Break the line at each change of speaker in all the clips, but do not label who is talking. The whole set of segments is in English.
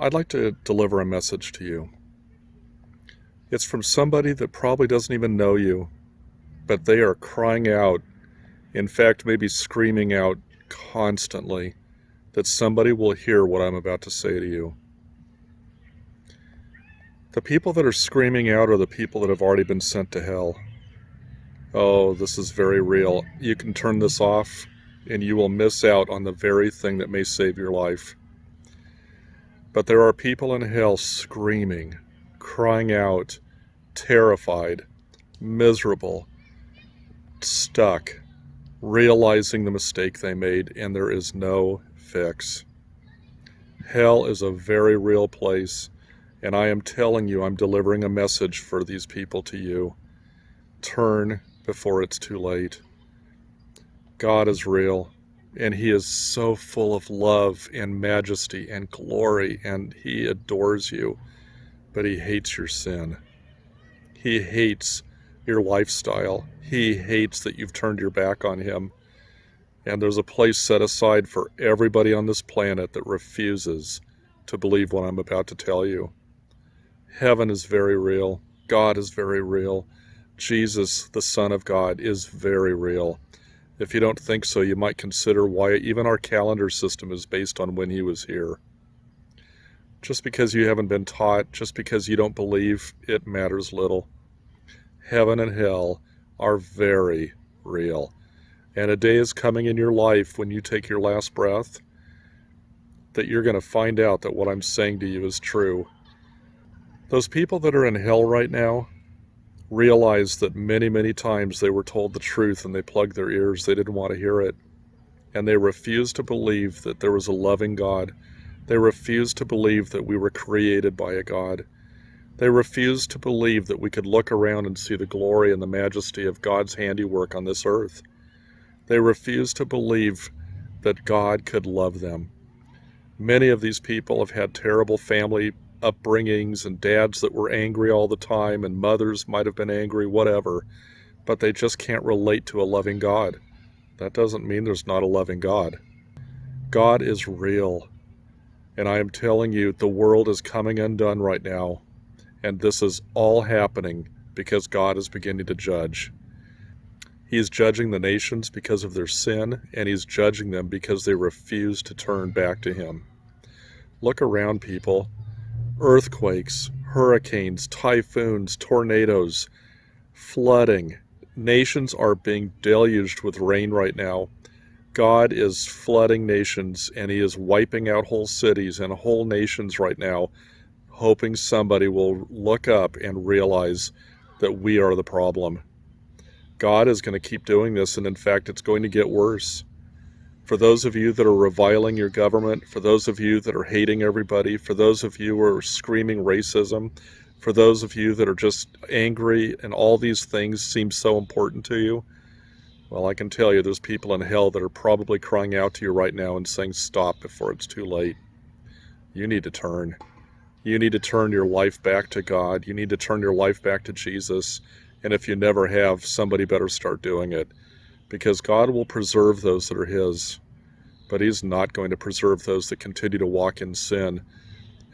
I'd like to deliver a message to you. It's from somebody that probably doesn't even know you, but they are crying out, in fact, maybe screaming out constantly, that somebody will hear what I'm about to say to you. The people that are screaming out are the people that have already been sent to hell. Oh, this is very real. You can turn this off, and you will miss out on the very thing that may save your life. But there are people in hell screaming, crying out, terrified, miserable, stuck, realizing the mistake they made, and there is no fix. Hell is a very real place, and I am telling you, I'm delivering a message for these people to you. Turn before it's too late. God is real, and He is so full of love and majesty and glory, and He adores you, but He hates your sin. He hates your lifestyle. He hates that you've turned your back on Him. And there's a place set aside for everybody on this planet that refuses to believe what I'm about to tell you. Heaven is very real. God is very real. Jesus, the Son of God, is very real. If you don't think so, you might consider why even our calendar system is based on when He was here. Just because you haven't been taught, just because you don't believe, it matters little. Heaven and hell are very real. And a day is coming in your life when you take your last breath that you're going to find out that what I'm saying to you is true. Those people that are in hell right now realize that many, many times they were told the truth and they plugged their ears. They didn't want to hear it. And they refused to believe that there was a loving God. They refused to believe that we were created by a God. They refused to believe that we could look around and see the glory and the majesty of God's handiwork on this earth. They refused to believe that God could love them. Many of these people have had terrible family upbringings and dads that were angry all the time, and mothers might have been angry, whatever, but they just can't relate to a loving God. That doesn't mean there's not a loving God. God is real. And I am telling you, the world is coming undone right now. And this is all happening because God is beginning to judge. He's judging the nations because of their sin, and He's judging them because they refuse to turn back to Him. Look around, people. Earthquakes, hurricanes, typhoons, tornadoes, flooding. Nations are being deluged with rain right now. God is flooding nations, and He is wiping out whole cities and whole nations right now, hoping somebody will look up and realize that we are the problem. God is going to keep doing this, and in fact, it's going to get worse. For those of you that are reviling your government, for those of you that are hating everybody, for those of you who are screaming racism, for those of you that are just angry and all these things seem so important to you, well, I can tell you there's people in hell that are probably crying out to you right now and saying, stop before it's too late. You need to turn. You need to turn your life back to God. You need to turn your life back to Jesus. And if you never have, somebody better start doing it. Because God will preserve those that are His. But He's not going to preserve those that continue to walk in sin.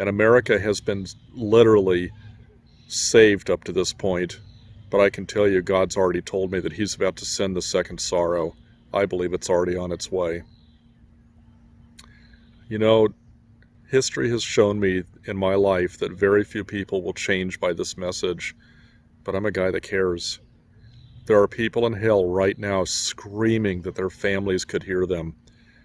And America has been literally saved up to this point. But I can tell you, God's already told me that He's about to send the second sorrow. I believe it's already on its way. You know, history has shown me in my life that very few people will change by this message, but I'm a guy that cares. There are people in hell right now screaming that their families could hear them,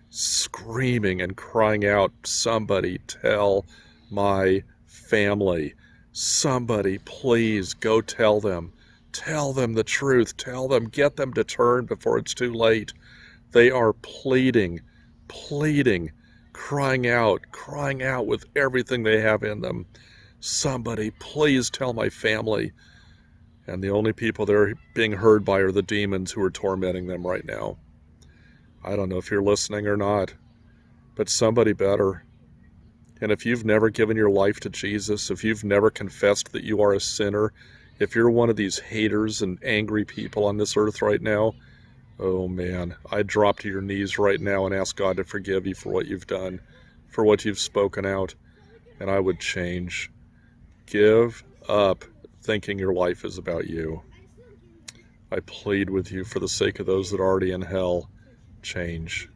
screaming and crying out, somebody tell my family. Somebody please go tell them. Tell them the truth. Tell them, get them to turn before it's too late. They are pleading, crying out with everything they have in them. Somebody, please tell my family. And the only people they're being heard by are the demons who are tormenting them right now. I don't know if you're listening or not, but somebody better. And if you've never given your life to Jesus, if you've never confessed that you are a sinner, if you're one of these haters and angry people on this earth right now, oh man, I'd drop to your knees right now and ask God to forgive you for what you've done, for what you've spoken out. and I would change. Give up thinking your life is about you. I plead with you for the sake of those that are already in hell, change.